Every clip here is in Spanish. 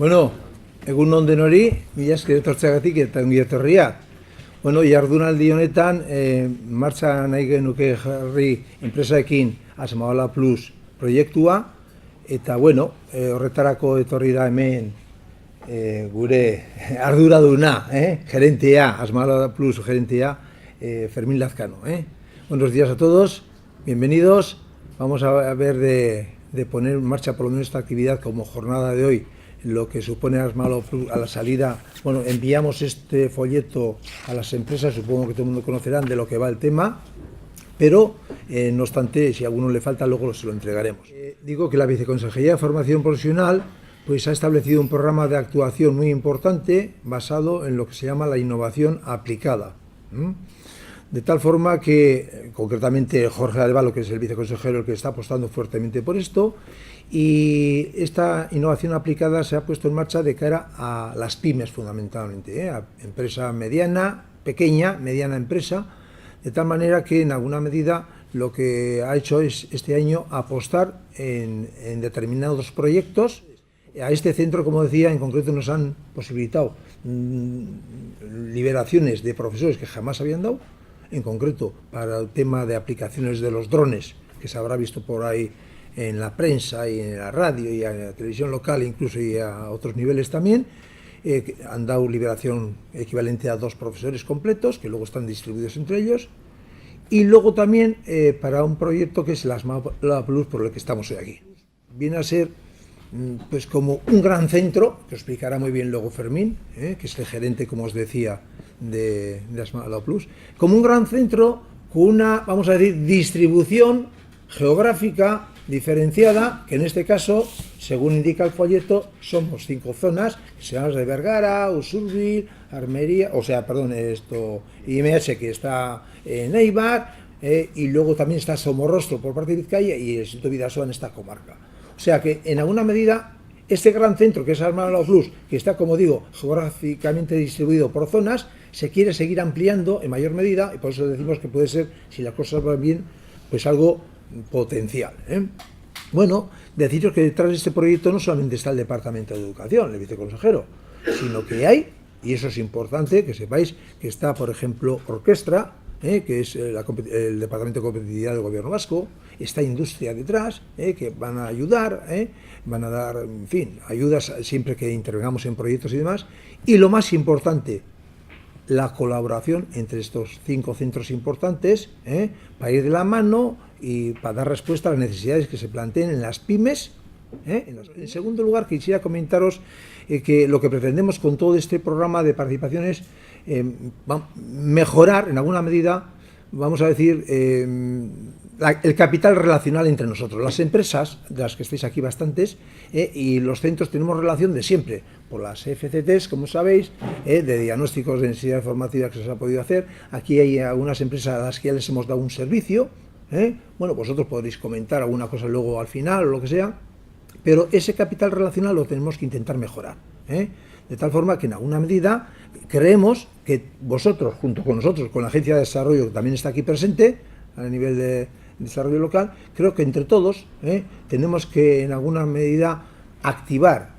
Bueno, egun on denori, mila esker etortzeagatik eta ongi etorriak. Bueno, jardunaldi honetan, martxa nahi genuke jarri enpresaekin Asmabala Plus proiektua, eta bueno, horretarako etorri da hemen gure arduraduna, gerentea, Asmabala Plus gerentea, Fermín Lazcano. Buenos días a todos, bienvenidos. Vamos a ver de poner en marcha por lo menos esta actividad como jornada de hoy, lo que supone Asmabala Plus a la salida. Bueno, enviamos este folleto a las empresas, supongo que todo el mundo conocerán de lo que va el tema, pero no obstante, si a alguno le falta, luego se lo entregaremos. Digo que la Viceconsejería de Formación Profesional pues ha establecido un programa de actuación muy importante basado en lo que se llama la innovación aplicada. De tal forma que, concretamente, Jorge Arevalo, que es el viceconsejero, el que está apostando fuertemente por esto, y esta innovación aplicada se ha puesto en marcha de cara a las pymes, fundamentalmente, a empresa mediana, pequeña, mediana empresa, de tal manera que, en alguna medida, lo que ha hecho es, este año, apostar en determinados proyectos. A este centro, como decía, en concreto nos han posibilitado liberaciones de profesores que jamás habían dado, en concreto para el tema de aplicaciones de los drones, que se habrá visto por ahí en la prensa y en la radio y en la televisión local, incluso y a otros niveles también. Han dado liberación equivalente a 2 profesores completos, que luego están distribuidos entre ellos. Y luego también para un proyecto que es el Asmabala Plus, por el que estamos hoy aquí. Viene a ser pues como un gran centro, que os explicará muy bien luego Fermín, que es el gerente, como os decía, de Asmabala Plus, como un gran centro con una, vamos a decir, distribución geográfica diferenciada, que en este caso, según indica el folleto, somos 5 zonas, que se llaman de Vergara, Usurbil, Armería, IMH, que está en Eibar, y luego también está Somorrostro por parte de Vizcaya y el Instituto Bidasoa en esta comarca. O sea que, en alguna medida, este gran centro, que es Asmabala Plus, que está, como digo, geográficamente distribuido por zonas, se quiere seguir ampliando en mayor medida, y por eso decimos que puede ser, si las cosas van bien, pues algo potencial. Bueno, deciros que detrás de este proyecto no solamente está el Departamento de Educación, el viceconsejero, sino que hay, y eso es importante, que sepáis que está, por ejemplo, Orquestra, que es el Departamento de Competitividad del Gobierno Vasco, está Industria detrás, que van a ayudar, van a dar, en fin, ayudas siempre que intervengamos en proyectos y demás, y lo más importante, la colaboración entre estos 5 centros importantes, para ir de la mano y para dar respuesta a las necesidades que se planteen en las pymes. En segundo lugar, quisiera comentaros que lo que pretendemos con todo este programa de participación es mejorar, en alguna medida, vamos a decir, el capital relacional entre nosotros. Las empresas, de las que estáis aquí bastantes, y los centros tenemos relación de siempre, por las FCTs, como sabéis, de diagnósticos de necesidades formativas que se ha podido hacer. Aquí hay algunas empresas a las que ya les hemos dado un servicio. Bueno, vosotros podréis comentar alguna cosa luego al final o lo que sea, pero ese capital relacional lo tenemos que intentar mejorar, de tal forma que en alguna medida creemos que vosotros, junto con nosotros, con la Agencia de Desarrollo, que también está aquí presente, a nivel de desarrollo local, creo que entre todos tenemos que en alguna medida activar,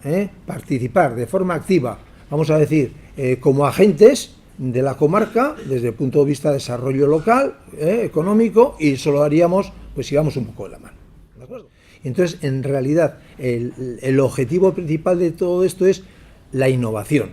participar de forma activa, vamos a decir, como agentes de la comarca, desde el punto de vista de desarrollo local, económico, y eso lo haríamos pues si vamos un poco de la mano. ¿De acuerdo? Entonces, en realidad, el objetivo principal de todo esto es la innovación,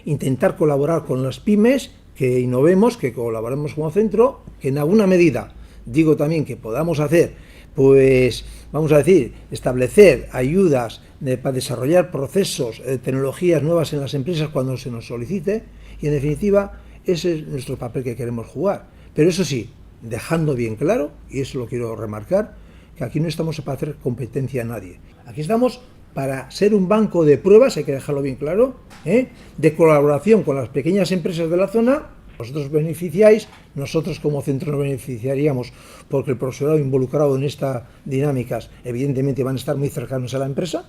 intentar colaborar con las pymes, que innovemos, que colaboremos como centro, que en alguna medida, digo también que podamos hacer, pues, vamos a decir, establecer ayudas para desarrollar procesos, tecnologías nuevas en las empresas cuando se nos solicite, y en definitiva, ese es nuestro papel que queremos jugar. Pero eso sí, dejando bien claro, y eso lo quiero remarcar, que aquí no estamos para hacer competencia a nadie. Aquí estamos para ser un banco de pruebas, hay que dejarlo bien claro, de colaboración con las pequeñas empresas de la zona. Vosotros beneficiáis, nosotros como centro nos beneficiaríamos, porque el profesorado involucrado en estas dinámicas evidentemente van a estar muy cercanos a la empresa,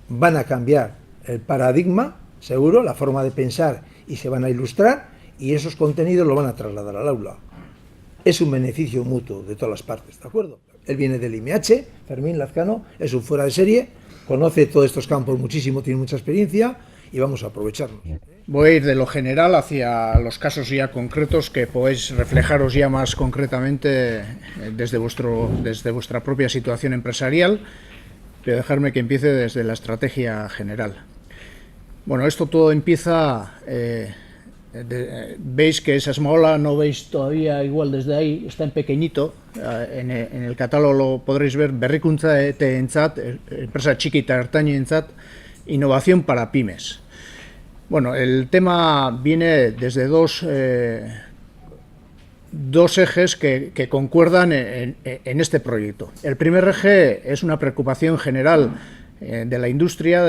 van a cambiar el paradigma, seguro, la forma de pensar, y se van a ilustrar, y esos contenidos lo van a trasladar al aula. Es un beneficio mutuo de todas las partes, ¿de acuerdo? Él viene del IMH, Fermín Lazcano, es un fuera de serie, conoce todos estos campos muchísimo, tiene mucha experiencia y vamos a aprovecharlos. Voy a ir de lo general hacia los casos ya concretos que podéis reflejaros ya más concretamente desde vuestra propia situación empresarial, pero dejarme que empiece desde la estrategia general. Bueno, esto todo empieza, veis que esa esmaola no veis todavía igual desde ahí, está en pequeñito, en el catálogo lo podréis ver, berrikuntza entzat, empresa txiki eta ertainentzat, innovación para pymes. Bueno, el tema viene desde dos ejes que concuerdan en este proyecto. El primer eje es una preocupación general de la industria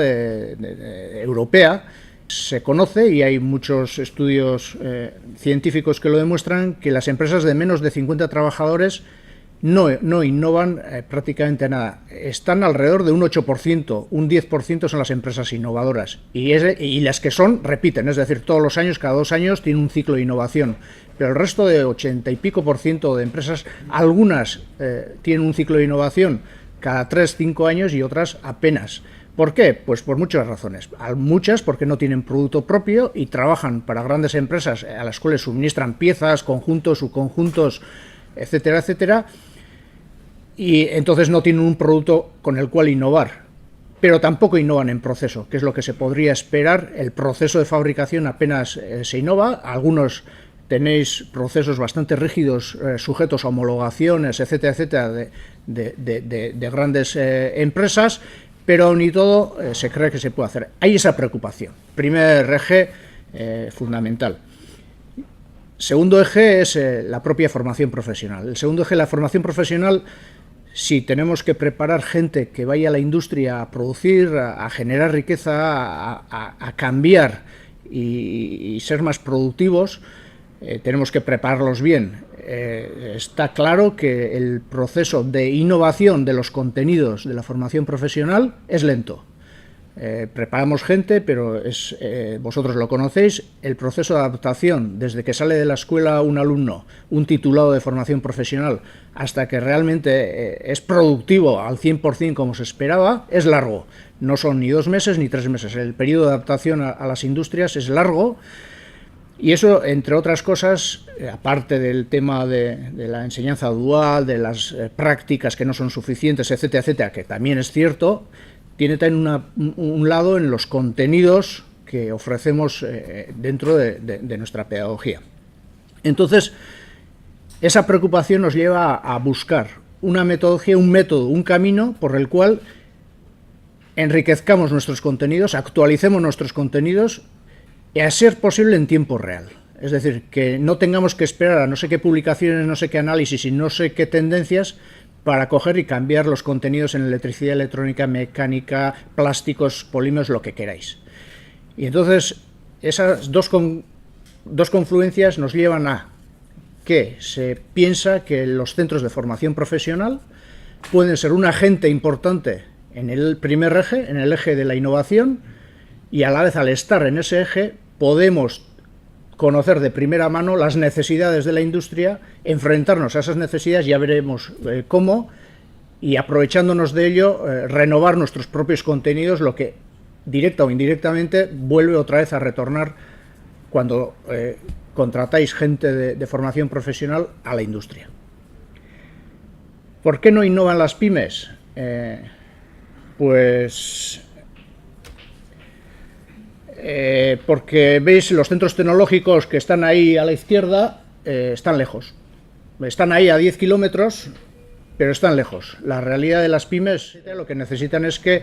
europea. Se conoce, y hay muchos estudios científicos que lo demuestran, que las empresas de menos de 50 trabajadores no innovan prácticamente nada. Están alrededor de un 8%, un 10% son las empresas innovadoras. Y las que son, repiten, es decir, todos los años, cada 2 años, tienen un ciclo de innovación. Pero el resto de 80 y pico % de empresas, algunas tienen un ciclo de innovación cada 3-5 años y otras apenas. ¿Por qué? Pues por muchas razones. Muchas porque no tienen producto propio y trabajan para grandes empresas a las cuales suministran piezas, conjuntos, subconjuntos, etcétera, etcétera, y entonces no tienen un producto con el cual innovar, pero tampoco innovan en proceso, que es lo que se podría esperar. El proceso de fabricación apenas se innova, algunos tenéis procesos bastante rígidos, sujetos a homologaciones, etcétera, etcétera, de grandes empresas, pero aún y todo se cree que se puede hacer. Hay esa preocupación. Primer eje fundamental. Segundo eje es la propia formación profesional. El segundo eje, la formación profesional, si tenemos que preparar gente que vaya a la industria a producir, a generar riqueza, a cambiar y ser más productivos, tenemos que prepararlos bien. Está claro que el proceso de innovación de los contenidos de la formación profesional es lento. Preparamos gente, pero vosotros lo conocéis, el proceso de adaptación desde que sale de la escuela un alumno, un titulado de formación profesional, hasta que realmente es productivo al 100% como se esperaba, es largo. No son ni 2 meses ni 3 meses. El periodo de adaptación a las industrias es largo. Y eso, entre otras cosas, aparte del tema de la enseñanza dual, de las prácticas que no son suficientes, etcétera, etcétera, que también es cierto, tiene también un lado en los contenidos que ofrecemos dentro de nuestra pedagogía. Entonces, esa preocupación nos lleva a buscar una metodología, un método, un camino por el cual enriquezcamos nuestros contenidos, actualicemos nuestros contenidos, y a ser posible en tiempo real. Es decir, que no tengamos que esperar a no sé qué publicaciones, no sé qué análisis y no sé qué tendencias para coger y cambiar los contenidos en electricidad, electrónica, mecánica, plásticos, polímeros, lo que queráis. Y entonces esas dos confluencias nos llevan a que se piensa que los centros de formación profesional pueden ser un agente importante en el primer eje, en el eje de la innovación, y a la vez, al estar en ese eje, podemos conocer de primera mano las necesidades de la industria, enfrentarnos a esas necesidades, ya veremos cómo, y aprovechándonos de ello, renovar nuestros propios contenidos, lo que directa o indirectamente vuelve otra vez a retornar cuando contratáis gente de formación profesional a la industria. ¿Por qué no innovan las pymes? Porque veis, los centros tecnológicos que están ahí a la izquierda están lejos. Están ahí a 10 kilómetros, pero están lejos. La realidad de las pymes, lo que necesitan es que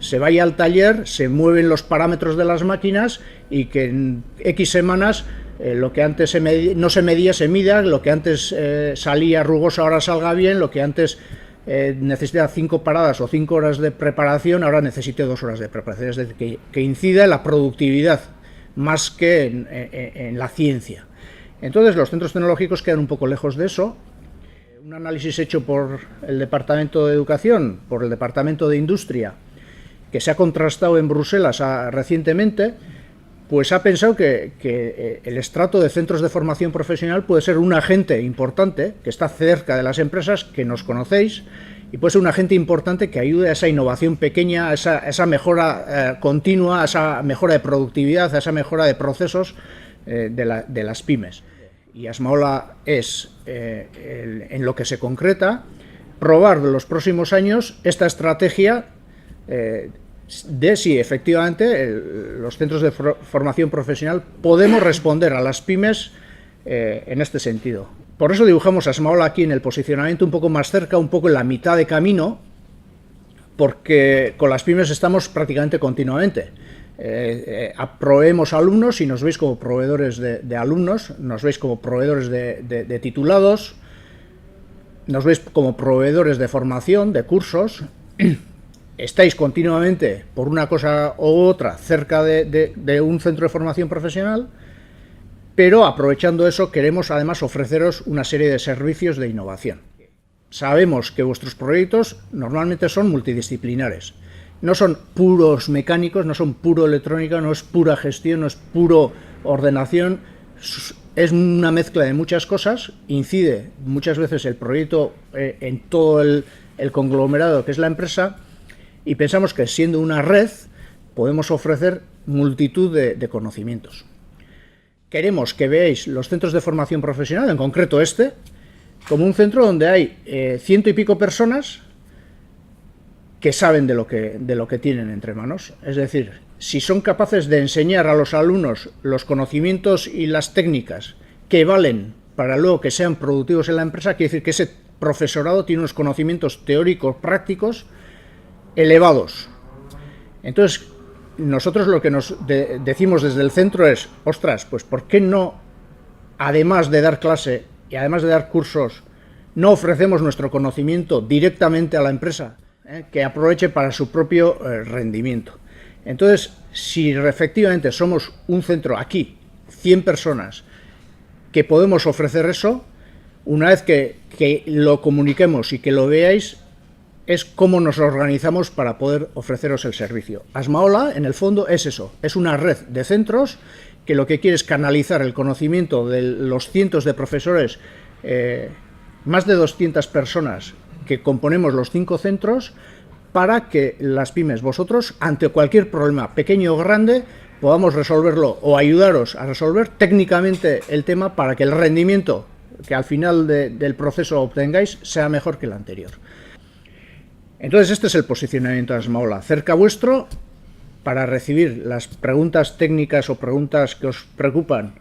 se vaya al taller, se mueven los parámetros de las máquinas y que en X semanas lo que antes no se medía, se mida, lo que antes salía rugoso ahora salga bien, lo que antes necesita 5 paradas o 5 horas de preparación, ahora necesite 2 horas de preparación. Es decir, que incida en la productividad más que en la ciencia. Entonces, los centros tecnológicos quedan un poco lejos de eso. Un análisis hecho por el Departamento de Educación, por el Departamento de Industria, que se ha contrastado en Bruselas recientemente, pues ha pensado que el estrato de centros de formación profesional puede ser un agente importante que está cerca de las empresas, que nos conocéis y puede ser un agente importante que ayude a esa innovación pequeña, a esa mejora continua, a esa mejora de productividad, a esa mejora de procesos de las pymes. Y Asmaola es, en lo que se concreta, probar en los próximos años esta estrategia de si efectivamente los centros de formación profesional podemos responder a las pymes en este sentido. Por eso dibujamos a Asmaola aquí en el posicionamiento un poco más cerca, un poco en la mitad de camino, porque con las pymes estamos prácticamente continuamente. Proveemos alumnos y nos veis como proveedores de alumnos, nos veis como proveedores de titulados, nos veis como proveedores de formación, de cursos. Estáis continuamente, por una cosa u otra, cerca de un centro de formación profesional, pero aprovechando eso queremos además ofreceros una serie de servicios de innovación. Sabemos que vuestros proyectos normalmente son multidisciplinares, no son puros mecánicos, no son puro electrónica, no es pura gestión, no es puro ordenación, es una mezcla de muchas cosas, incide muchas veces el proyecto en todo el conglomerado que es la empresa, y pensamos que siendo una red podemos ofrecer multitud de conocimientos. Queremos que veáis los centros de formación profesional, en concreto este, como un centro donde hay 100 y pico personas que saben de lo que tienen entre manos. Es decir, si son capaces de enseñar a los alumnos los conocimientos y las técnicas que valen para luego que sean productivos en la empresa, quiere decir que ese profesorado tiene unos conocimientos teóricos, prácticos, elevados. Entonces, nosotros lo que nos decimos desde el centro es, ostras, pues ¿por qué no, además de dar clase y además de dar cursos, no ofrecemos nuestro conocimiento directamente a la empresa, que aproveche para su propio rendimiento? Entonces, si efectivamente somos un centro aquí, 100 personas, que podemos ofrecer eso, una vez que lo comuniquemos y que lo veáis, es cómo nos organizamos para poder ofreceros el servicio. Asmaola, en el fondo, es eso, es una red de centros que lo que quiere es canalizar el conocimiento de los cientos de profesores, más de 200 personas que componemos los 5 centros, para que las pymes, vosotros, ante cualquier problema, pequeño o grande, podamos resolverlo o ayudaros a resolver técnicamente el tema para que el rendimiento que al final del proceso obtengáis sea mejor que el anterior. Entonces este es el posicionamiento de Asmaola, cerca vuestro, para recibir las preguntas técnicas o preguntas que os preocupan,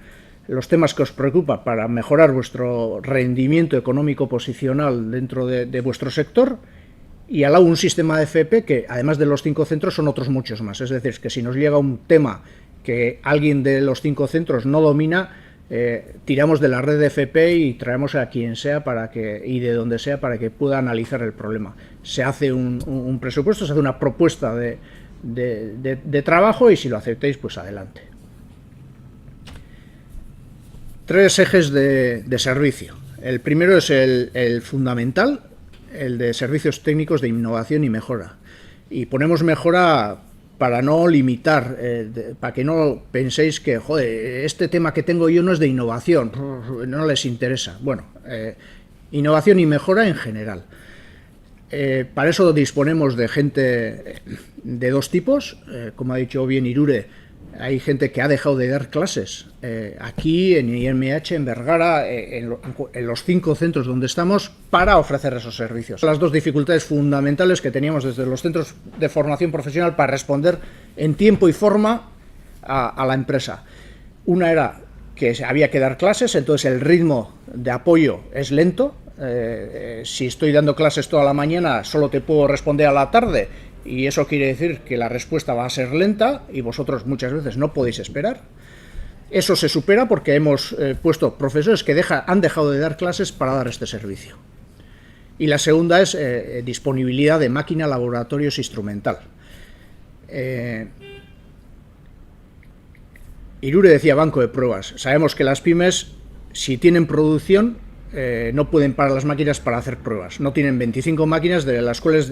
los temas que os preocupan para mejorar vuestro rendimiento económico posicional dentro de vuestro sector, y al lado un sistema de FP que, además de los 5 centros, son otros muchos más. Es decir, que si nos llega un tema que alguien de los 5 centros no domina, tiramos de la red de FP y traemos a quien sea y de donde sea para que pueda analizar el problema. Se hace un presupuesto, se hace una propuesta de trabajo y si lo aceptáis, pues adelante. 3 ejes de servicio. El primero es el fundamental, el de servicios técnicos de innovación y mejora. Y ponemos mejora para no limitar, para que no penséis que, joder, este tema que tengo yo no es de innovación, no les interesa. Bueno, innovación y mejora en general. Para eso disponemos de gente de 2 tipos, como ha dicho bien Irure. Hay gente que ha dejado de dar clases aquí en IMH, en Vergara, en los 5 centros donde estamos, para ofrecer esos servicios. Las 2 dificultades fundamentales que teníamos desde los centros de formación profesional para responder en tiempo y forma a la empresa. Una era que había que dar clases, entonces el ritmo de apoyo es lento. Si estoy dando clases toda la mañana, solo te puedo responder a la tarde. Y eso quiere decir que la respuesta va a ser lenta y vosotros muchas veces no podéis esperar. Eso se supera porque hemos puesto profesores que han dejado de dar clases para dar este servicio. Y la segunda es disponibilidad de máquina, laboratorios, instrumental. Irure decía banco de pruebas. Sabemos que las pymes, si tienen producción, no pueden parar las máquinas para hacer pruebas. No tienen 25 máquinas, de las cuales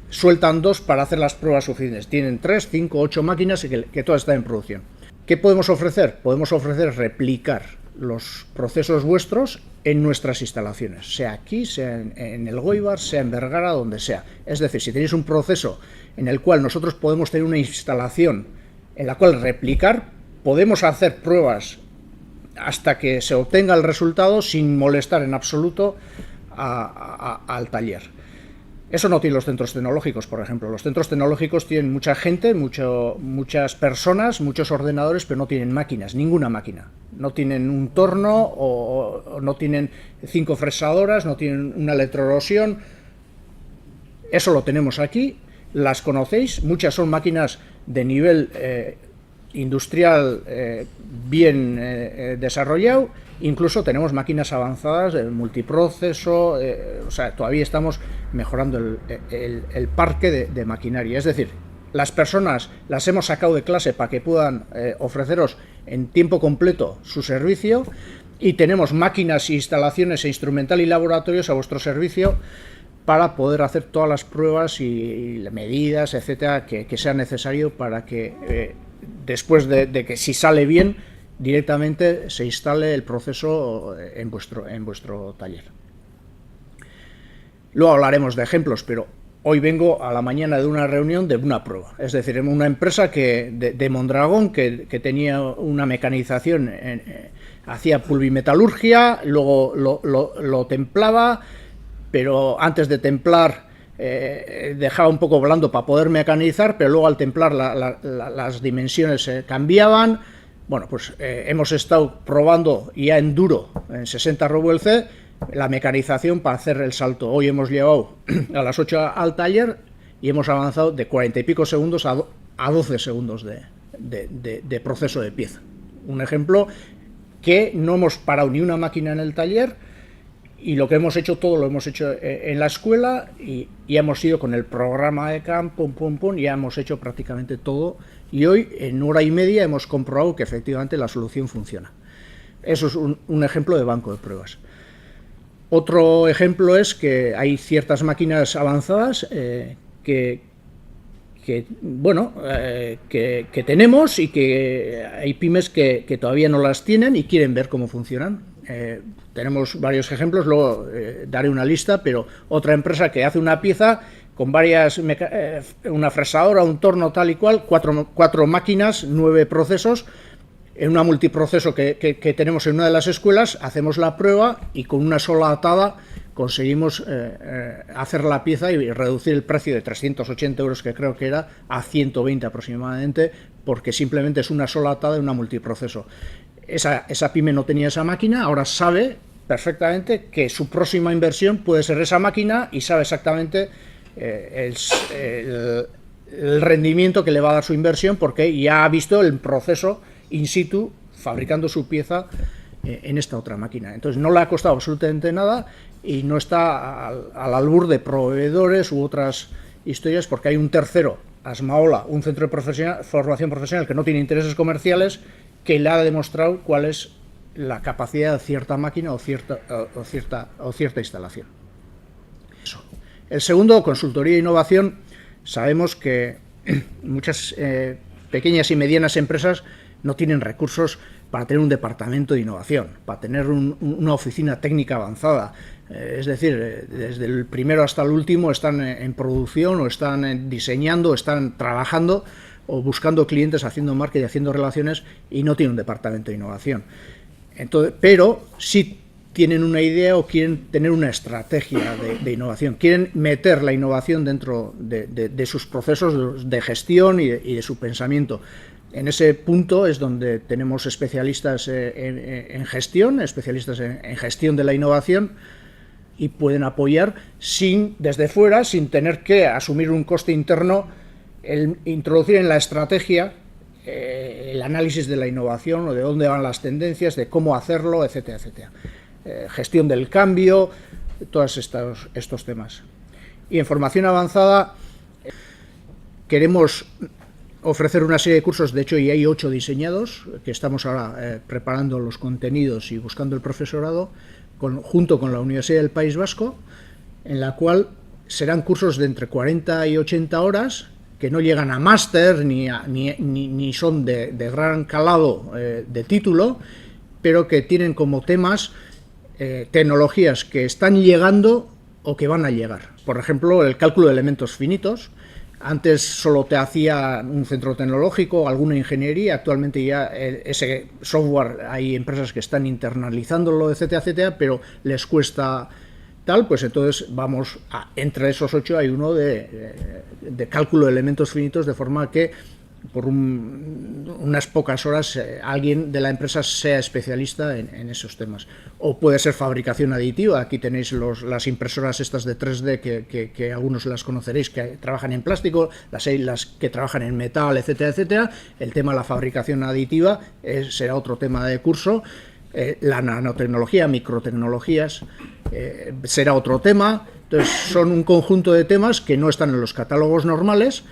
sueltan 2 para hacer las pruebas suficientes. Tienen 3, 5, 8 máquinas que todas están en producción. ¿Qué podemos ofrecer? Podemos ofrecer replicar los procesos vuestros en nuestras instalaciones, sea aquí, sea en el Goibar, sea en Vergara, donde sea. Es decir, si tenéis un proceso en el cual nosotros podemos tener una instalación en la cual replicar, podemos hacer pruebas hasta que se obtenga el resultado sin molestar en absoluto al taller. Eso no tienen los centros tecnológicos, por ejemplo. Los centros tecnológicos tienen mucha gente, muchas personas, muchos ordenadores, pero no tienen máquinas, ninguna máquina. No tienen un torno o no tienen 5 fresadoras, no tienen una electroerosión. Eso lo tenemos aquí, las conocéis, muchas son máquinas de nivel industrial bien desarrollado. Incluso tenemos máquinas avanzadas de multiproceso, o sea, todavía estamos mejorando el parque de maquinaria. Es decir, las personas las hemos sacado de clase para que puedan ofreceros en tiempo completo su servicio, y tenemos máquinas, instalaciones e instrumental y laboratorios a vuestro servicio para poder hacer todas las pruebas y medidas, etcétera, que sea necesario para que después de que, si sale bien, directamente se instale el proceso en vuestro taller. Luego hablaremos de ejemplos, pero hoy vengo a la mañana de una reunión de una prueba. Es decir, en una empresa de Mondragón que tenía una mecanización, hacía pulvimetalurgia, luego lo templaba, pero antes de templar dejaba un poco blando para poder mecanizar, pero luego al templar las dimensiones cambiaban. Bueno, pues hemos estado probando ya en duro, en 60 RVLC, la mecanización para hacer el salto. Hoy hemos llegado a las 8 al taller y hemos avanzado de 40 y pico segundos a 12 segundos de proceso de pieza. Un ejemplo que no hemos parado ni una máquina en el taller, y lo que hemos hecho, todo lo hemos hecho en la escuela, y hemos ido con el programa ECAM, ya hemos hecho prácticamente todo. Y hoy, en hora y media, hemos comprobado que efectivamente la solución funciona. Eso es un ejemplo de banco de pruebas. Otro ejemplo es que hay ciertas máquinas avanzadas que tenemos, y que hay pymes que todavía no las tienen y quieren ver cómo funcionan. Tenemos varios ejemplos, luego daré una lista, pero otra empresa que hace una pieza con varias, una fresadora, un torno, tal y cual, cuatro máquinas, 9 procesos. En una multiproceso que tenemos en una de las escuelas, hacemos la prueba y con una sola atada conseguimos hacer la pieza y reducir el precio de 380 euros, que creo que era, a 120 aproximadamente, porque simplemente es una sola atada en una multiproceso. Esa pyme no tenía esa máquina, ahora sabe perfectamente que su próxima inversión puede ser esa máquina, y sabe exactamente el rendimiento que le va a dar su inversión, porque ya ha visto el proceso in situ fabricando su pieza en esta otra máquina. Entonces no le ha costado absolutamente nada y no está al albur de proveedores u otras historias, porque hay un tercero, Asmaola, un centro de formación profesional que no tiene intereses comerciales, que le ha demostrado cuál es la capacidad de cierta máquina o cierta instalación. Eso. El segundo, consultoría e innovación. Sabemos que muchas pequeñas y medianas empresas no tienen recursos para tener un departamento de innovación, para tener una oficina técnica avanzada. Es decir, desde el primero hasta el último están en producción, o están diseñando, o están trabajando, o buscando clientes, haciendo marketing, haciendo relaciones, y no tienen un departamento de innovación. Entonces, pero sí tienen una idea o quieren tener una estrategia de innovación, quieren meter la innovación dentro de sus procesos de gestión y de su pensamiento. En ese punto es donde tenemos especialistas en gestión, especialistas en gestión de la innovación, y pueden apoyar desde fuera, sin tener que asumir un coste interno, el introducir en la estrategia el análisis de la innovación, o de dónde van las tendencias, de cómo hacerlo, etcétera, etcétera. Gestión del cambio, todos estos temas. Y en formación avanzada queremos ofrecer una serie de cursos, de hecho ya hay 8 diseñados, que estamos ahora preparando los contenidos y buscando el profesorado, junto con la Universidad del País Vasco, en la cual serán cursos de entre 40 y 80 horas, que no llegan a máster ni son de gran calado de título, pero que tienen como temas tecnologías que están llegando o que van a llegar. Por ejemplo, el cálculo de elementos finitos. Antes solo te hacía un centro tecnológico, alguna ingeniería. Actualmente ya ese software, hay empresas que están internalizándolo, etcétera, pero les cuesta tal. Pues entonces entre esos 8 hay uno de cálculo de elementos finitos, de forma que por unas pocas horas alguien de la empresa sea especialista en esos temas. O puede ser fabricación aditiva. Aquí tenéis las impresoras estas de 3D que algunos las conoceréis, que trabajan en plástico, las que trabajan en metal, etcétera. El tema de la fabricación aditiva será otro tema de curso. La nanotecnología, microtecnologías, será otro tema. Entonces son un conjunto de temas que no están en los catálogos normales,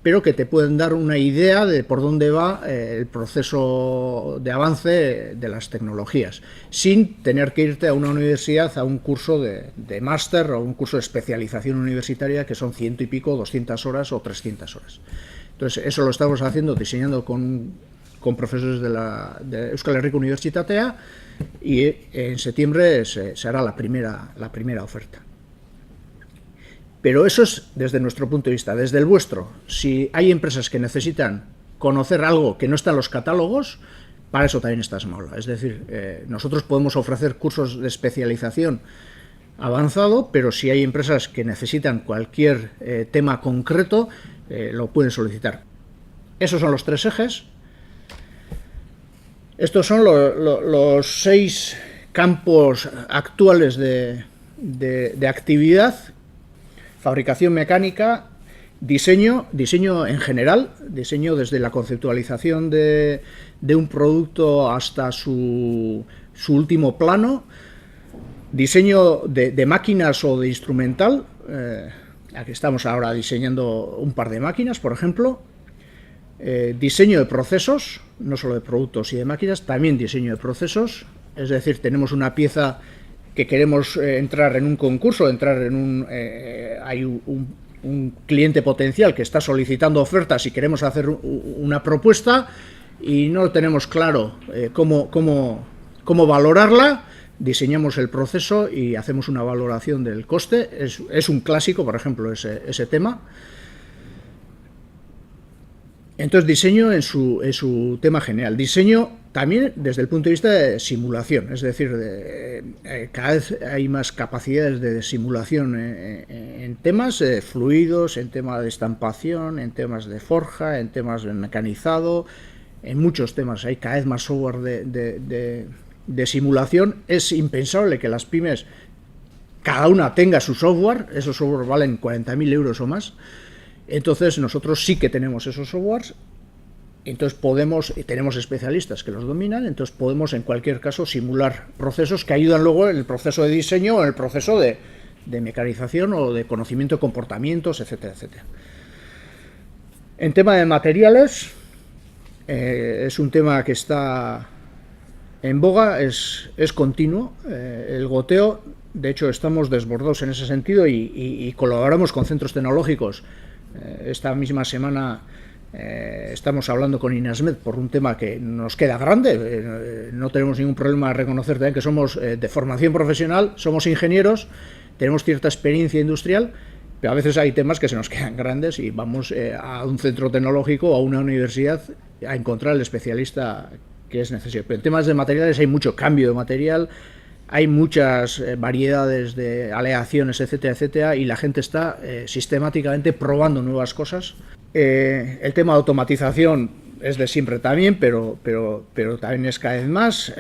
pero que te pueden dar una idea de por dónde va el proceso de avance de las tecnologías, sin tener que irte a una universidad a un curso de máster o un curso de especialización universitaria que son 100 y pico, 200 horas o 300 horas. Entonces, eso lo estamos haciendo, diseñando con profesores de Euskal Herriko Unibertsitatea, y en septiembre se hará la primera oferta. Pero eso es desde nuestro punto de vista. Desde el vuestro, si hay empresas que necesitan conocer algo que no está en los catálogos, para eso también está Smaola. Es decir, nosotros podemos ofrecer cursos de especialización avanzado, pero si hay empresas que necesitan cualquier tema concreto, lo pueden solicitar. Esos son los 3 ejes. Estos son los 6 campos actuales de actividad: fabricación mecánica, diseño en general, diseño desde la conceptualización de un producto hasta su último plano, diseño de máquinas o de instrumental. Aquí estamos ahora diseñando un par de máquinas, por ejemplo. Diseño de procesos, no solo de productos y de máquinas, también diseño de procesos. Es decir, tenemos una pieza que queremos entrar en un concurso, hay un cliente potencial que está solicitando ofertas y queremos hacer una propuesta y no tenemos claro cómo valorarla. Diseñamos el proceso y hacemos una valoración del coste. Es un clásico, por ejemplo, ese tema. Entonces, diseño en su tema general. Diseño también desde el punto de vista de simulación, es decir, cada vez hay más capacidades de simulación en temas fluidos, en temas de estampación, en temas de forja, en temas de mecanizado, en muchos temas. Hay cada vez más software de simulación. Es impensable que las pymes, cada una tenga su software. Esos software valen 40.000 euros o más. Entonces nosotros sí que tenemos esos softwares, entonces tenemos especialistas que los dominan, entonces podemos en cualquier caso simular procesos que ayudan luego en el proceso de diseño o en el proceso de mecanización o de conocimiento de comportamientos, etcétera. En tema de materiales, es un tema que está en boga, es continuo, el goteo. De hecho, estamos desbordados en ese sentido y colaboramos con centros tecnológicos. Esta misma semana estamos hablando con INASMED por un tema que nos queda grande. No tenemos ningún problema en reconocer también que somos de formación profesional, somos ingenieros, tenemos cierta experiencia industrial, pero a veces hay temas que se nos quedan grandes y vamos a un centro tecnológico o a una universidad a encontrar el especialista que es necesario. Pero en temas de materiales hay mucho cambio de material, hay muchas variedades de aleaciones, etcétera, y la gente está sistemáticamente probando nuevas cosas. El tema de automatización es de siempre también, pero también es cada vez más.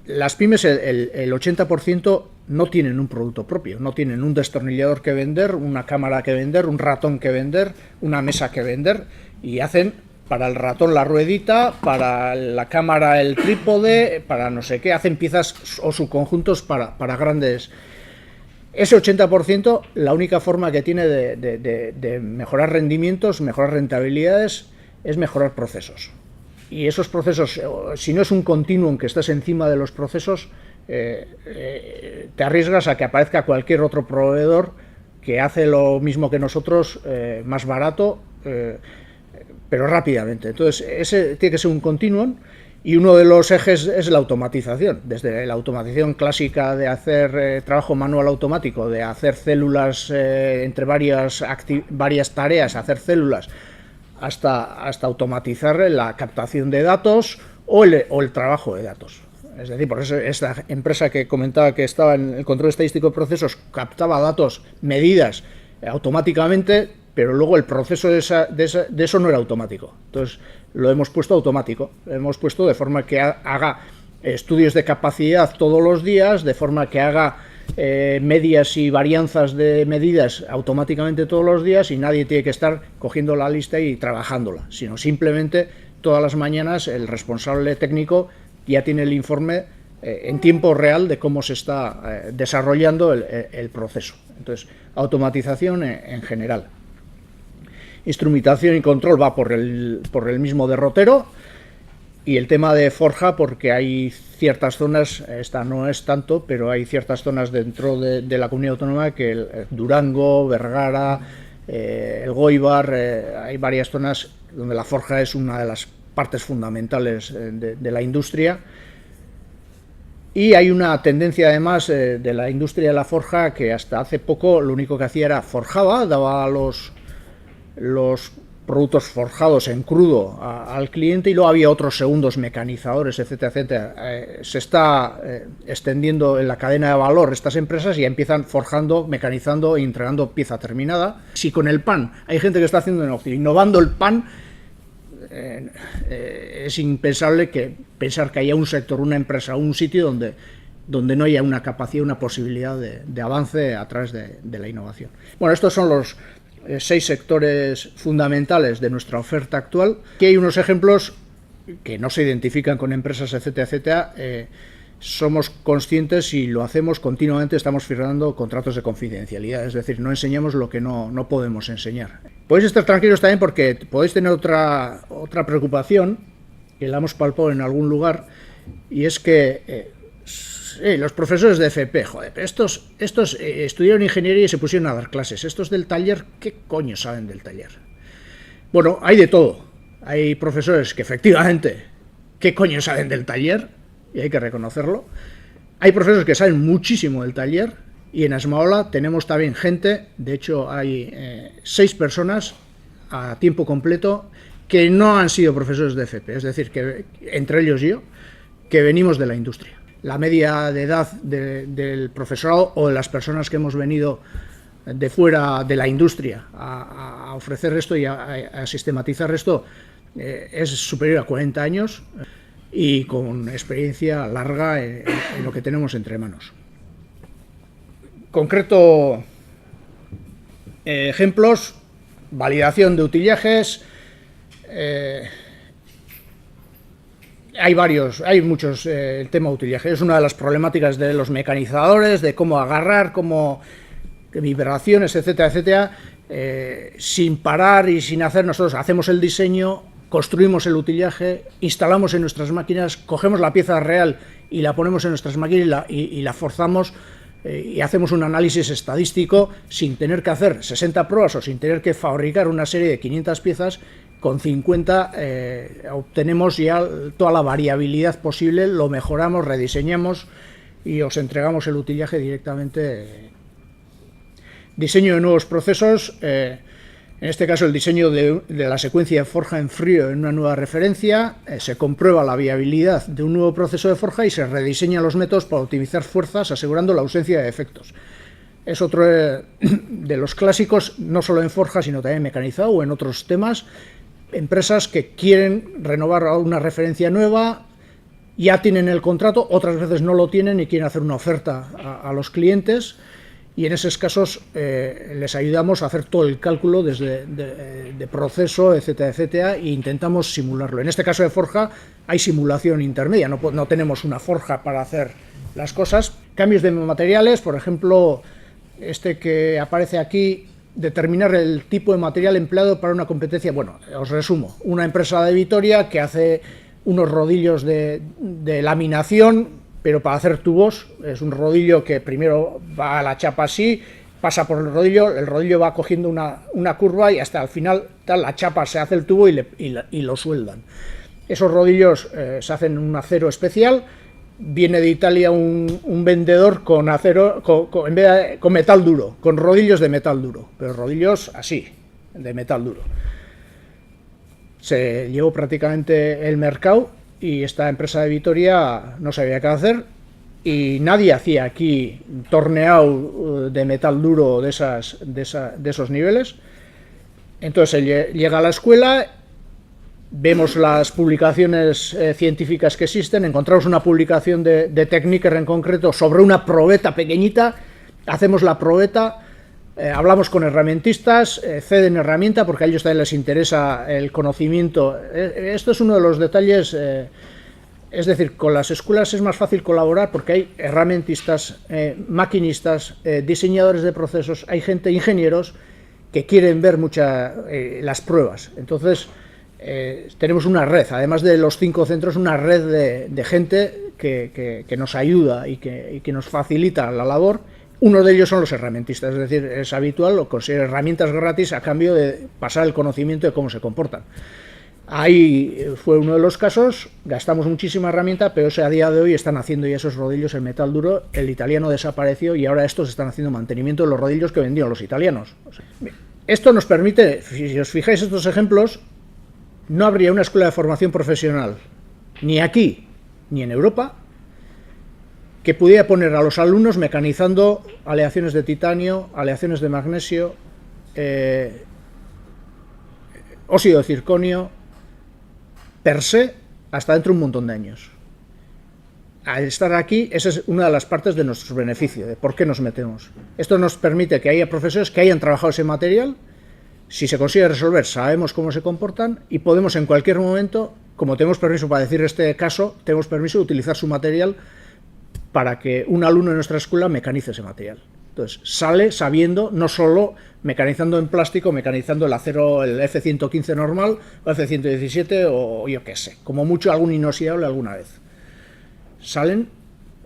Las pymes, el 80% no tienen un producto propio, no tienen un destornillador que vender, una cámara que vender, un ratón que vender, una mesa que vender, y hacen para el ratón la ruedita, para la cámara el trípode, para no sé qué, hacen piezas o subconjuntos para grandes. Ese 80%, la única forma que tiene de mejorar rendimientos, mejorar rentabilidades, es mejorar procesos. Y esos procesos, si no es un continuum que estás encima de los procesos, te arriesgas a que aparezca cualquier otro proveedor que hace lo mismo que nosotros, más barato, pero rápidamente. Entonces, ese tiene que ser un continuum. Y uno de los ejes es la automatización, desde la automatización clásica de hacer trabajo manual automático, de hacer células entre varias tareas, hacer células, hasta automatizar la captación de datos o el trabajo de datos. Es decir, por eso esta empresa que comentaba que estaba en el control estadístico de procesos captaba datos, medidas automáticamente, pero luego el proceso de eso no era automático. Entonces, lo hemos puesto automático, lo hemos puesto de forma que haga estudios de capacidad todos los días, de forma que haga medias y varianzas de medidas automáticamente todos los días, y nadie tiene que estar cogiendo la lista y trabajándola, sino simplemente todas las mañanas el responsable técnico ya tiene el informe en tiempo real de cómo se está desarrollando el proceso. Entonces, automatización en general. Instrumentación y control va por el mismo derrotero, y el tema de forja, porque hay ciertas zonas, esta no es tanto, pero hay ciertas zonas dentro de la comunidad autónoma, que el Durango, Vergara, el Goibar, hay varias zonas donde la forja es una de las partes fundamentales de la industria. Y hay una tendencia además de la industria de la forja, que hasta hace poco lo único que hacía era forjaba, daba los productos forjados en crudo al cliente, y luego había otros segundos mecanizadores, etcétera, etcétera. Se está extendiendo en la cadena de valor estas empresas, y ya empiezan forjando, mecanizando e entregando pieza terminada. Si con el pan hay gente que está haciendo negocio, innovando el pan, es impensable pensar que haya un sector, una empresa o un sitio donde no haya una capacidad, una posibilidad de avance a través de la innovación. Bueno, estos son los 6 sectores fundamentales de nuestra oferta actual. Aquí hay unos ejemplos que no se identifican con empresas, etcétera, etcétera. Somos conscientes y lo hacemos continuamente, estamos firmando contratos de confidencialidad, es decir, no enseñamos lo que no podemos enseñar. Podéis estar tranquilos también, porque podéis tener otra preocupación, que la hemos palpado en algún lugar, y es que los profesores de FP, joder, pero estos estudiaron ingeniería y se pusieron a dar clases. Estos del taller, ¿qué coño saben del taller? Bueno, hay de todo. Hay profesores que efectivamente, ¿qué coño saben del taller? Y hay que reconocerlo. Hay profesores que saben muchísimo del taller, y en Asmaola tenemos también gente, de hecho hay 6 personas a tiempo completo que no han sido profesores de FP, es decir, que entre ellos yo, que venimos de la industria. La media de edad del profesorado o de las personas que hemos venido de fuera de la industria a ofrecer esto y a sistematizar esto es superior a 40 años y con experiencia larga en lo que tenemos entre manos. Concreto, ejemplos: validación de utillajes. Hay muchos. El tema de utillaje es una de las problemáticas de los mecanizadores, de cómo agarrar, vibraciones, etcétera, etcétera, sin parar y sin hacer. Nosotros hacemos el diseño, construimos el utillaje, instalamos en nuestras máquinas, cogemos la pieza real y la ponemos en nuestras máquinas y la forzamos, y hacemos un análisis estadístico sin tener que hacer 60 pruebas o sin tener que fabricar una serie de 500 piezas. Con 50 obtenemos ya toda la variabilidad posible, lo mejoramos, rediseñamos y os entregamos el utillaje directamente. Diseño de nuevos procesos, en este caso el diseño de la secuencia de forja en frío en una nueva referencia. Se comprueba la viabilidad de un nuevo proceso de forja y se rediseñan los métodos para optimizar fuerzas, asegurando la ausencia de defectos. Es otro de los clásicos, no solo en forja, sino también mecanizado o en otros temas. Empresas que quieren renovar una referencia nueva, ya tienen el contrato, otras veces no lo tienen y quieren hacer una oferta a los clientes, y en esos casos les ayudamos a hacer todo el cálculo desde de proceso, etcétera, etcétera, e intentamos simularlo. En este caso de forja hay simulación intermedia, no tenemos una forja para hacer las cosas. Cambios de materiales, por ejemplo, este que aparece aquí, determinar el tipo de material empleado para una competencia. Bueno, os resumo: una empresa de Vitoria que hace unos rodillos de laminación, pero para hacer tubos. Es un rodillo que primero va a la chapa así, pasa por el rodillo va cogiendo una curva y hasta el final la chapa, se hace el tubo y lo sueldan. Esos rodillos se hacen en un acero especial. Viene de Italia un vendedor con acero, en vez de, con metal duro, con rodillos de metal duro, pero rodillos así, de metal duro. Se llevó prácticamente el mercado y esta empresa de Vitoria no sabía qué hacer y nadie hacía aquí torneado de metal duro de esos niveles. Entonces él llega a la escuela. Vemos las publicaciones científicas que existen, encontramos una publicación de Techniker en concreto sobre una probeta pequeñita, hacemos la probeta, hablamos con herramientistas, ceden herramienta porque a ellos también les interesa el conocimiento. Esto es uno de los detalles, es decir, con las escuelas es más fácil colaborar porque hay herramientistas, maquinistas, diseñadores de procesos, hay gente, ingenieros, que quieren ver las pruebas. Entonces, tenemos una red, además de los 5 centros, una red de gente que nos ayuda y que nos facilita la labor. Uno de ellos son los herramientistas, es decir, es habitual conseguir herramientas gratis a cambio de pasar el conocimiento de cómo se comportan. Ahí fue uno de los casos, gastamos muchísima herramienta, pero a día de hoy están haciendo ya esos rodillos en metal duro, el italiano desapareció y ahora estos están haciendo mantenimiento de los rodillos que vendían los italianos. Esto nos permite, si os fijáis estos ejemplos, no habría una escuela de formación profesional, ni aquí, ni en Europa, que pudiera poner a los alumnos mecanizando aleaciones de titanio, aleaciones de magnesio, óxido de circonio, per se, hasta dentro de un montón de años. Al estar aquí, esa es una de las partes de nuestro beneficio, de por qué nos metemos. Esto nos permite que haya profesores que hayan trabajado ese material. Si se consigue resolver, sabemos cómo se comportan y podemos en cualquier momento, como tenemos permiso para decir este caso, tenemos permiso de utilizar su material para que un alumno de nuestra escuela mecanice ese material. Entonces, sale sabiendo, no solo mecanizando en plástico, mecanizando el acero, el F115 normal, o F117 o yo qué sé, como mucho algún inoxidable alguna vez. Salen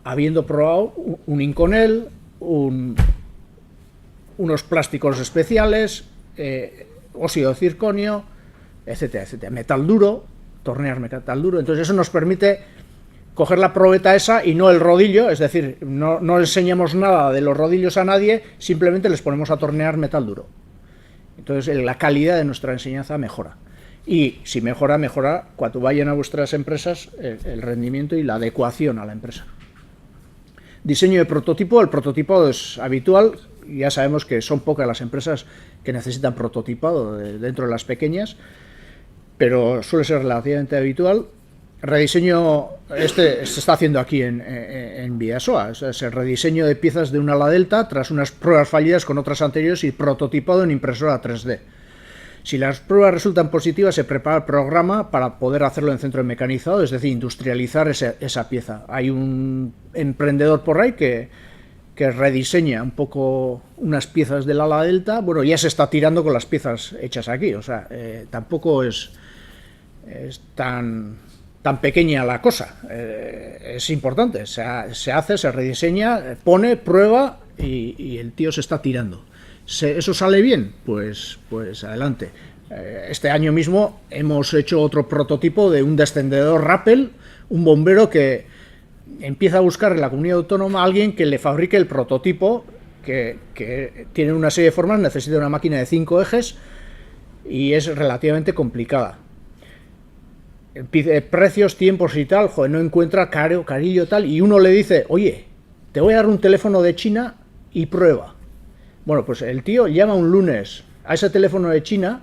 habiendo probado un Inconel, unos plásticos especiales, óxido de circonio, etcétera, etcétera. Metal duro, tornear metal duro. Entonces eso nos permite coger la probeta esa y no el rodillo, es decir, no enseñamos nada de los rodillos a nadie, simplemente les ponemos a tornear metal duro. Entonces la calidad de nuestra enseñanza mejora. Y si mejora cuando vayan a vuestras empresas el rendimiento y la adecuación a la empresa. Diseño de prototipo. El prototipo es habitual. Ya sabemos que son pocas las empresas que necesitan prototipado dentro de las pequeñas, pero suele ser relativamente habitual. Rediseño, se está haciendo aquí en Bidasoa, es el rediseño de piezas de un ala delta tras unas pruebas fallidas con otras anteriores y prototipado en impresora 3D. Si las pruebas resultan positivas, se prepara el programa para poder hacerlo en centro de mecanizado, es decir, industrializar esa pieza. Hay un emprendedor por ahí que rediseña un poco unas piezas del ala delta. Bueno, ya se está tirando con las piezas hechas aquí, o sea, tampoco es tan pequeña la cosa, es importante, se hace, se rediseña, pone, prueba y el tío se está tirando. ¿Eso sale bien? Pues adelante. Este año mismo hemos hecho otro prototipo de un descendedor Rappel, un bombero que empieza a buscar en la comunidad autónoma a alguien que le fabrique el prototipo, que tiene una serie de formas, necesita una máquina de 5 ejes y es relativamente complicada. Pide precios, tiempos y tal, joder, no encuentra carillo tal, y uno le dice, oye, te voy a dar un teléfono de China y prueba. Bueno, pues el tío llama un lunes a ese teléfono de China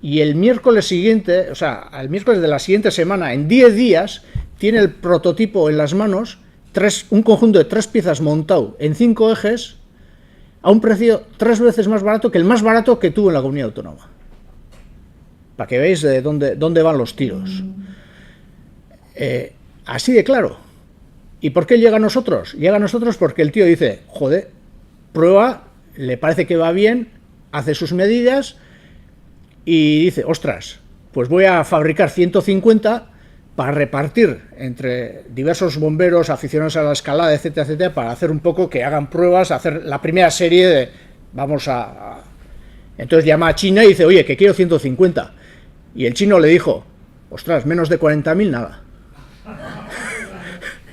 y el miércoles siguiente, o sea, el miércoles de la siguiente semana, en 10 días, tiene el prototipo en las manos, un conjunto de 3 piezas montado en 5 ejes, a un precio 3 veces más barato que el más barato que tuvo en la comunidad autónoma. Para que veáis de dónde van los tiros. Así de claro. ¿Y por qué llega a nosotros? Llega a nosotros porque el tío dice, joder, prueba, le parece que va bien, hace sus medidas y dice, ostras, pues voy a fabricar 150 para repartir entre diversos bomberos, aficionados a la escalada, etcétera, etcétera, para hacer un poco que hagan pruebas, hacer la primera serie Entonces llama a China y dice, oye, que quiero 150. Y el chino le dijo, ostras, menos de 40.000 nada.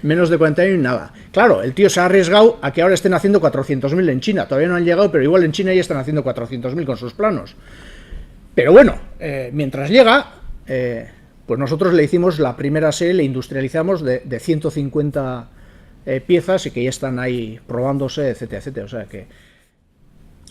Menos de 40.000 nada. Claro, el tío se ha arriesgado a que ahora estén haciendo 400.000 en China. Todavía no han llegado, pero igual en China ya están haciendo 400.000 con sus planos. Pero bueno, mientras llega, pues nosotros le hicimos la primera serie, le industrializamos de 150 piezas y que ya están ahí probándose, etcétera, etcétera. O sea que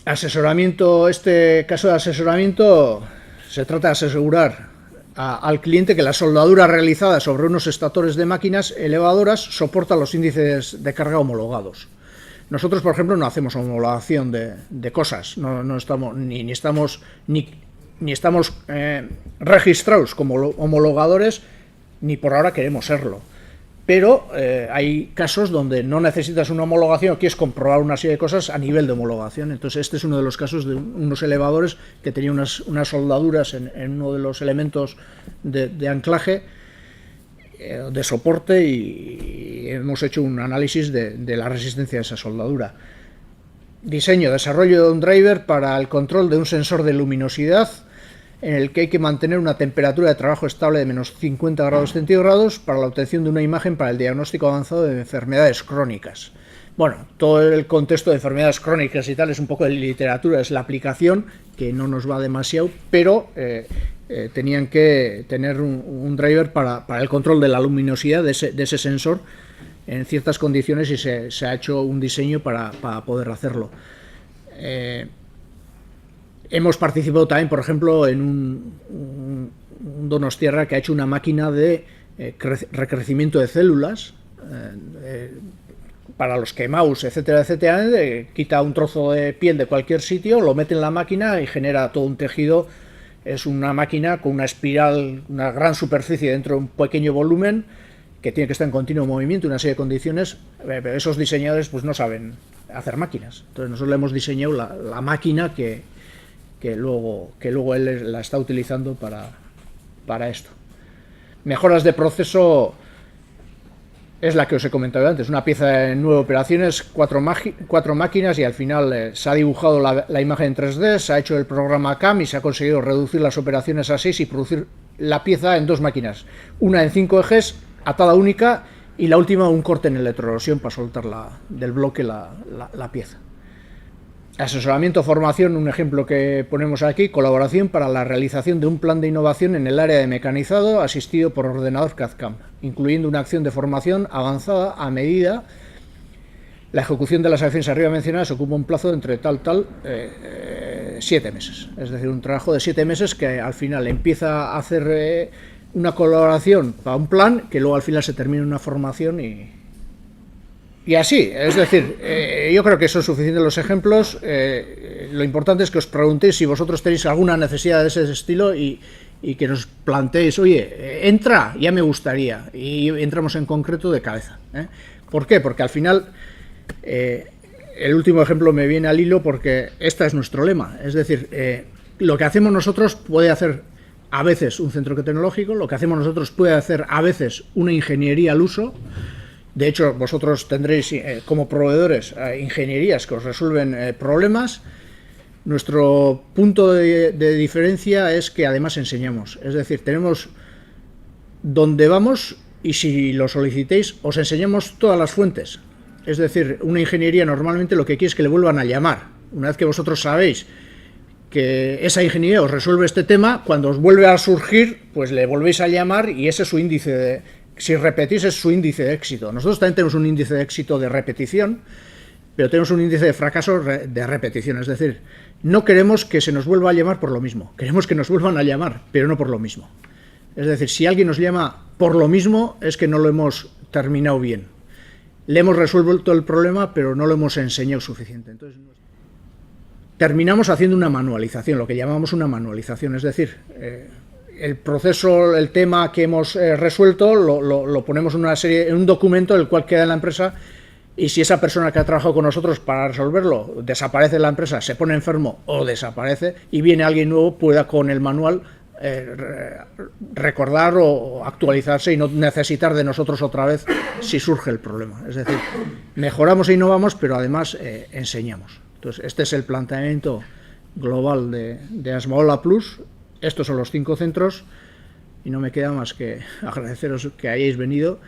asesoramiento, este caso de asesoramiento, se trata de asegurar al cliente que la soldadura realizada sobre unos estatores de máquinas elevadoras soporta los índices de carga homologados. Nosotros, por ejemplo, no hacemos homologación de cosas, no estamos ni estamos registrados como homologadores, ni por ahora queremos serlo. Pero hay casos donde no necesitas una homologación o quieres comprobar una serie de cosas a nivel de homologación. Entonces este es uno de los casos de unos elevadores que tenía unas soldaduras en uno de los elementos de anclaje, de soporte, y hemos hecho un análisis de la resistencia de esa soldadura. Diseño, desarrollo de un driver para el control de un sensor de luminosidad en el que hay que mantener una temperatura de trabajo estable de menos 50 grados centígrados para la obtención de una imagen para el diagnóstico avanzado de enfermedades crónicas. Bueno, todo el contexto de enfermedades crónicas y tal es un poco de literatura, es la aplicación, que no nos va demasiado, pero tenían que tener un driver para el control de la luminosidad de ese sensor en ciertas condiciones, y se ha hecho un diseño para poder hacerlo. Hemos participado también, por ejemplo, en un donostiarra que ha hecho una máquina de recrecimiento de células para los quemaus, etcétera, etcétera. Quita un trozo de piel de cualquier sitio, lo mete en la máquina y genera todo un tejido. Es una máquina con una espiral, una gran superficie dentro de un pequeño volumen, que tiene que estar en continuo movimiento, una serie de condiciones, pero esos diseñadores pues no saben hacer máquinas. Entonces nosotros le hemos diseñado la máquina que luego él la está utilizando para esto. Mejoras de proceso es la que os he comentado antes, una pieza en 9 operaciones, 4 máquinas, y al final se ha dibujado la imagen en 3D, se ha hecho el programa CAM y se ha conseguido reducir las operaciones a 6 y producir la pieza en 2 máquinas, una en 5 ejes, atada única, y la última un corte en electroerosión para soltar del bloque la pieza. Asesoramiento, formación, un ejemplo que ponemos aquí, colaboración para la realización de un plan de innovación en el área de mecanizado asistido por ordenador CAD/CAM, incluyendo una acción de formación avanzada a medida. La ejecución de las acciones arriba mencionadas ocupa un plazo de entre 7 meses, es decir, un trabajo de 7 meses que al final empieza a hacer una colaboración para un plan que luego al final se termina en una formación y así, es decir, yo creo que son suficientes los ejemplos. Lo importante es que os preguntéis si vosotros tenéis alguna necesidad de ese estilo y que nos planteéis, oye, entra, ya me gustaría, y entramos en concreto de cabeza. ¿Por qué? Porque al final, el último ejemplo me viene al hilo porque este es nuestro lema, es decir, lo que hacemos nosotros puede hacer a veces un centro tecnológico, lo que hacemos nosotros puede hacer a veces una ingeniería al uso. De hecho, vosotros tendréis como proveedores ingenierías que os resuelven problemas. Nuestro punto de diferencia es que además enseñamos. Es decir, tenemos donde vamos, y si lo solicitéis, os enseñamos todas las fuentes. Es decir, una ingeniería normalmente lo que quiere es que le vuelvan a llamar. Una vez que vosotros sabéis que esa ingeniería os resuelve este tema, cuando os vuelve a surgir, pues le volvéis a llamar y ese es su índice si repetís, es su índice de éxito. Nosotros también tenemos un índice de éxito de repetición, pero tenemos un índice de fracaso de repetición. Es decir, no queremos que se nos vuelva a llamar por lo mismo. Queremos que nos vuelvan a llamar, pero no por lo mismo. Es decir, si alguien nos llama por lo mismo, es que no lo hemos terminado bien. Le hemos resuelto el problema, pero no lo hemos enseñado suficiente. Entonces, terminamos haciendo una manualización, lo que llamamos una manualización. Es decir, el proceso, el tema que hemos resuelto, lo ponemos en un documento, el cual queda en la empresa, y si esa persona que ha trabajado con nosotros para resolverlo desaparece de la empresa, se pone enfermo o desaparece, y viene alguien nuevo, pueda con el manual recordar o actualizarse y no necesitar de nosotros otra vez si surge el problema. Es decir, mejoramos e innovamos, pero además enseñamos. Entonces, este es el planteamiento global de Asmaola Plus. Estos son los 5 centros y no me queda más que agradeceros que hayáis venido,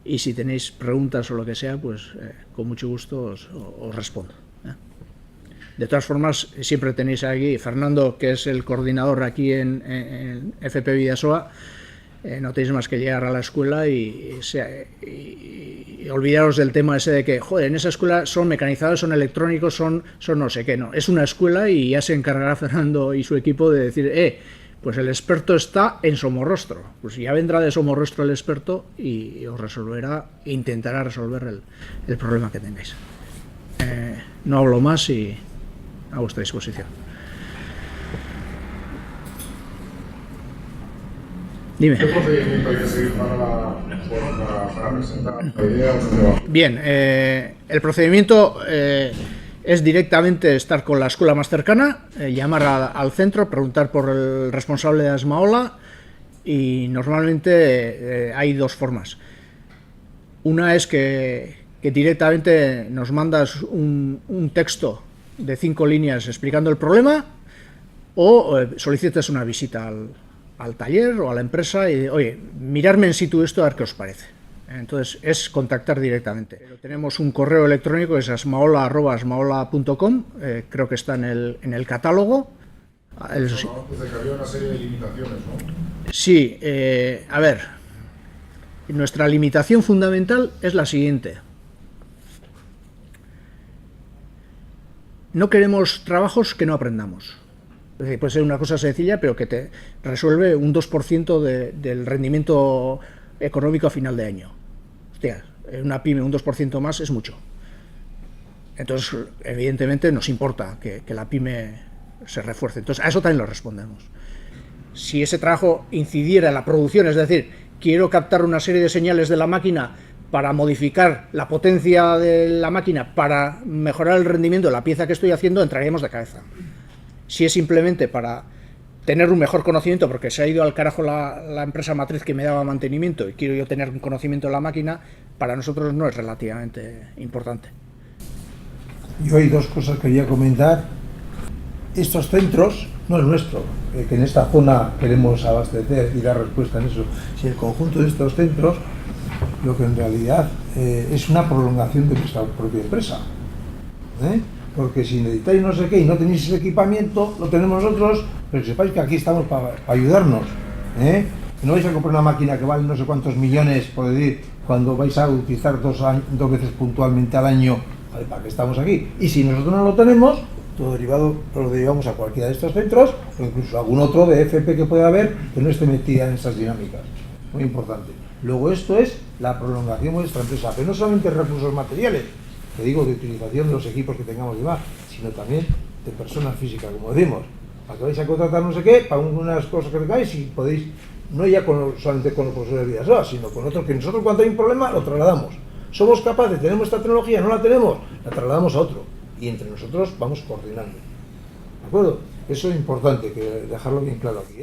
y si tenéis preguntas o lo que sea, pues con mucho gusto os respondo. De todas formas, siempre tenéis aquí Fernando, que es el coordinador aquí en FP Bidasoa. No tenéis más que llegar a la escuela y olvidaros del tema ese de que, joder, en esa escuela son mecanizados, son electrónicos, son no sé qué. No, es una escuela y ya se encargará Fernando y su equipo de decir, pues el experto está en Somorrostro. Pues ya vendrá de Somorrostro el experto y os resolverá, intentará resolver el problema que tengáis. No hablo más y a vuestra disposición. Dime. ¿Qué procedimiento hay que seguir para presentar la idea o el trabajo? Bien, el procedimiento es directamente estar con la escuela más cercana, llamar al centro, preguntar por el responsable de Asmaola, y normalmente hay 2 formas. Una es que directamente nos mandas un texto de 5 líneas explicando el problema, o solicitas una visita al taller o a la empresa y, oye, mirarme en situ esto a ver qué os parece. Entonces es contactar directamente. Pero tenemos un correo electrónico que es asmaola@asmaola.com, creo que está en el catálogo. Desde que había una serie de limitaciones, ¿no? Sí, a ver, nuestra limitación fundamental es la siguiente. No queremos trabajos que no aprendamos. Es decir, puede ser una cosa sencilla, pero que te resuelve un 2% del rendimiento económico a final de año. Hostia, en una pyme un 2% más es mucho. Entonces, evidentemente, nos importa que la pyme se refuerce. Entonces, a eso también lo respondemos. Si ese trabajo incidiera en la producción, es decir, quiero captar una serie de señales de la máquina para modificar la potencia de la máquina, para mejorar el rendimiento de la pieza que estoy haciendo, entraríamos de cabeza. Si es simplemente para tener un mejor conocimiento, porque se ha ido al carajo la empresa matriz que me daba mantenimiento y quiero yo tener un conocimiento de la máquina, para nosotros no es relativamente importante. Yo hay 2 cosas que quería comentar. Estos centros, no el nuestro, que en esta zona queremos abastecer y dar respuesta en eso, si el conjunto de estos centros, lo que en realidad es una prolongación de nuestra propia empresa. Porque si necesitáis no sé qué y no tenéis ese equipamiento, lo tenemos nosotros, pero que sepáis que aquí estamos para ayudarnos. Que no vais a comprar una máquina que vale no sé cuántos millones, por decir, cuando vais a utilizar 2 veces puntualmente al año. ¿Para qué estamos aquí? Y si nosotros no lo tenemos, todo derivado lo derivamos a cualquiera de estos centros, o incluso a algún otro de FP que pueda haber que no esté metida en esas dinámicas. Muy importante. Luego esto es la prolongación de nuestra empresa, pero no solamente recursos materiales, te digo, de utilización de los equipos que tengamos y demás, sino también de personas físicas, como decimos, para que vais a contratar no sé qué, para unas cosas que tengáis y podéis, no ya solamente con los profesores de Bidasoa, sino con otros que nosotros cuando hay un problema lo trasladamos. Somos capaces, tenemos esta tecnología, no la tenemos, la trasladamos a otro y entre nosotros vamos coordinando. ¿De acuerdo? Eso es importante, que dejarlo bien claro aquí,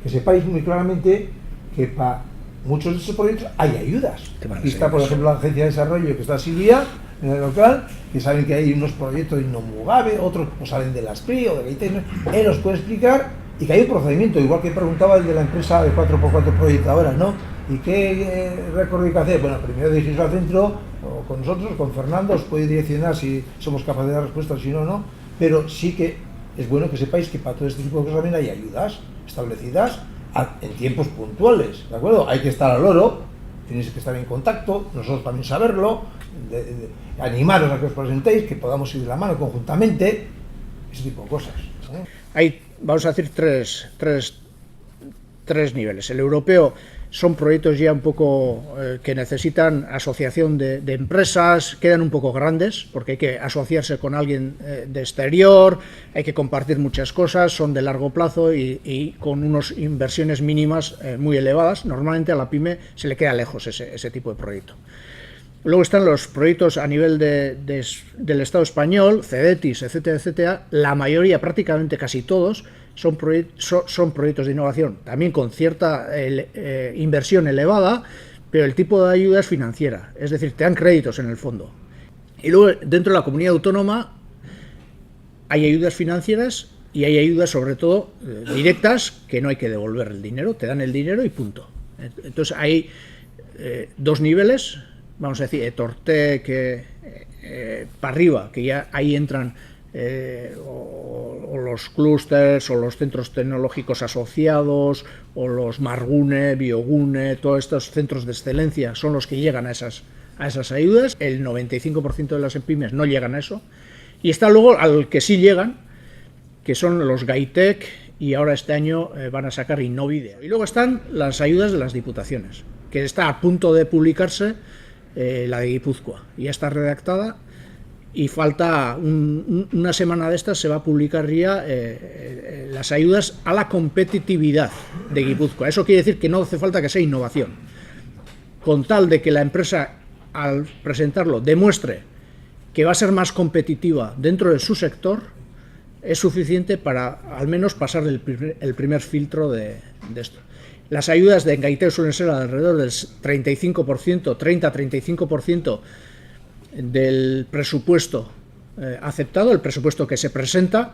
que sepáis muy claramente que para muchos de estos proyectos hay ayudas. Aquí está, por ejemplo, la Agencia de Desarrollo, que está Silvia, en el local, que saben que hay unos proyectos de Innomugabe, otros o salen de las PRI o de Gaitén, él os puede explicar, y que hay un procedimiento, igual que preguntaba el de la empresa de 4x4 proyectadoras, ¿no? ¿Y qué récord hay que hacer? Bueno, primero dirigís al centro, o con nosotros, con Fernando, os puede direccionar si somos capaces de dar respuestas, si no, no, pero sí que es bueno que sepáis que para todo este tipo de cosas también hay ayudas establecidas en tiempos puntuales, ¿de acuerdo? Hay que estar al loro, tenéis que estar en contacto, nosotros también saberlo, animaros a que os presentéis, que podamos ir de la mano conjuntamente, ese tipo de cosas. Hay, vamos a decir, tres niveles. El europeo son proyectos ya un poco que necesitan asociación de empresas, quedan un poco grandes, porque hay que asociarse con alguien de exterior, hay que compartir muchas cosas, son de largo plazo y con unas inversiones mínimas muy elevadas. Normalmente a la pyme se le queda lejos ese tipo de proyecto. Luego están los proyectos a nivel del Estado español, CEDETIS, etcétera, etcétera. La mayoría, prácticamente casi todos, son proyectos de innovación, también con cierta inversión elevada, pero el tipo de ayuda es financiera, es decir, te dan créditos en el fondo. Y luego, dentro de la comunidad autónoma, hay ayudas financieras y hay ayudas, sobre todo, directas, que no hay que devolver el dinero, te dan el dinero y punto. Entonces hay dos niveles, vamos a decir, Etortec, para arriba, que ya ahí entran o los clústeres o los centros tecnológicos asociados o los Margune, Biogune, todos estos centros de excelencia son los que llegan a esas ayudas. El 95% de las pymes no llegan a eso. Y está luego al que sí llegan, que son los Gaitek, y ahora este año van a sacar Innovide. Y luego están las ayudas de las diputaciones, que está a punto de publicarse la de Guipúzcoa. Ya está redactada y falta una semana de estas se va a publicar ya las ayudas a la competitividad de Guipúzcoa. Eso quiere decir que no hace falta que sea innovación. Con tal de que la empresa, al presentarlo, demuestre que va a ser más competitiva dentro de su sector, es suficiente para al menos pasar el primer filtro de esto. Las ayudas de Gaitek suelen ser alrededor del 35%, 30-35% del presupuesto aceptado, el presupuesto que se presenta.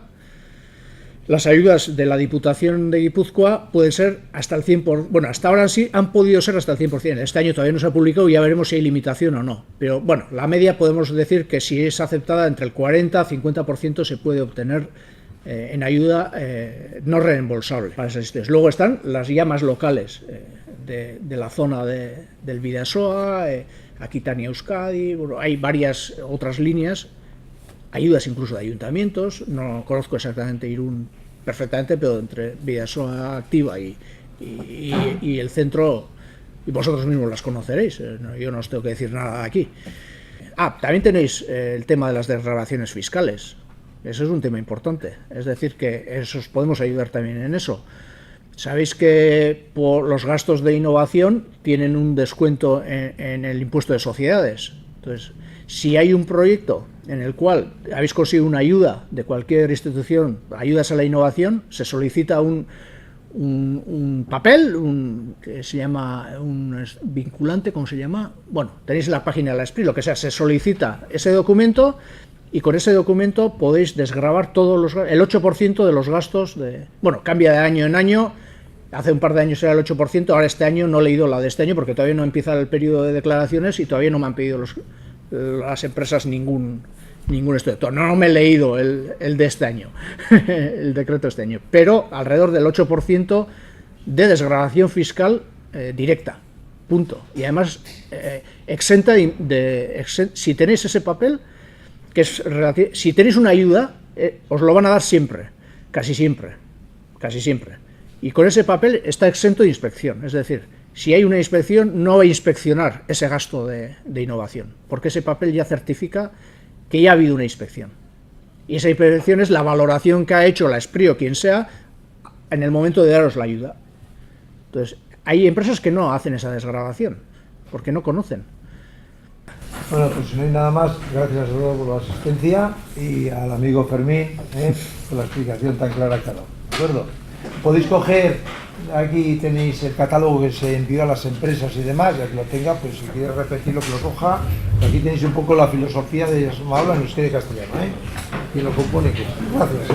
Las ayudas de la Diputación de Guipúzcoa pueden ser hasta el 100%, bueno, hasta ahora sí han podido ser hasta el 100%, este año todavía no se ha publicado y ya veremos si hay limitación o no, pero bueno, la media podemos decir que si es aceptada entre el 40-50% se puede obtener en ayuda no reembolsable para esas historias. Luego están las llamas locales de la zona del Bidasoa, Aquitania Euskadi, bueno, hay varias otras líneas, ayudas incluso de ayuntamientos, no conozco exactamente Irún perfectamente, pero entre Bidasoa Activa y el centro, y vosotros mismos las conoceréis, yo no os tengo que decir nada aquí. También tenéis el tema de las desgravaciones fiscales, eso es un tema importante, es decir, que os podemos ayudar también en eso. Sabéis que por los gastos de innovación tienen un descuento en el impuesto de sociedades. Entonces, si hay un proyecto en el cual habéis conseguido una ayuda de cualquier institución, ayudas a la innovación, se solicita un papel, que se llama un vinculante, ¿cómo se llama? Bueno, tenéis en la página de la SPRI, lo que sea, se solicita ese documento y con ese documento podéis desgravar el 8% de los gastos bueno, cambia de año en año. Hace un par de años era el 8%, ahora este año no he leído la de este año porque todavía no empieza el periodo de declaraciones y todavía no me han pedido las empresas ningún estudio. No me he leído el de este año, el decreto de este año, pero alrededor del 8% de desgravación fiscal directa, punto. Y además exenta si tenéis ese papel, que es si tenéis una ayuda, os lo van a dar siempre, casi siempre. Y con ese papel está exento de inspección, es decir, si hay una inspección no va a inspeccionar ese gasto de innovación, porque ese papel ya certifica que ya ha habido una inspección. Y esa inspección es la valoración que ha hecho la SPRI o quien sea en el momento de daros la ayuda. Entonces, hay empresas que no hacen esa desgravación, porque no conocen. Bueno, pues si no hay nada más, gracias a todos por la asistencia y al amigo Fermín por la explicación tan clara que ha dado. ¿De acuerdo? Podéis coger, aquí tenéis el catálogo que se envió a las empresas y demás, ya que lo tenga, pues si quieres repetirlo que lo coja. Aquí tenéis un poco la filosofía de habla en euskera y castellano, ¿eh? Y lo compone que. Gracias,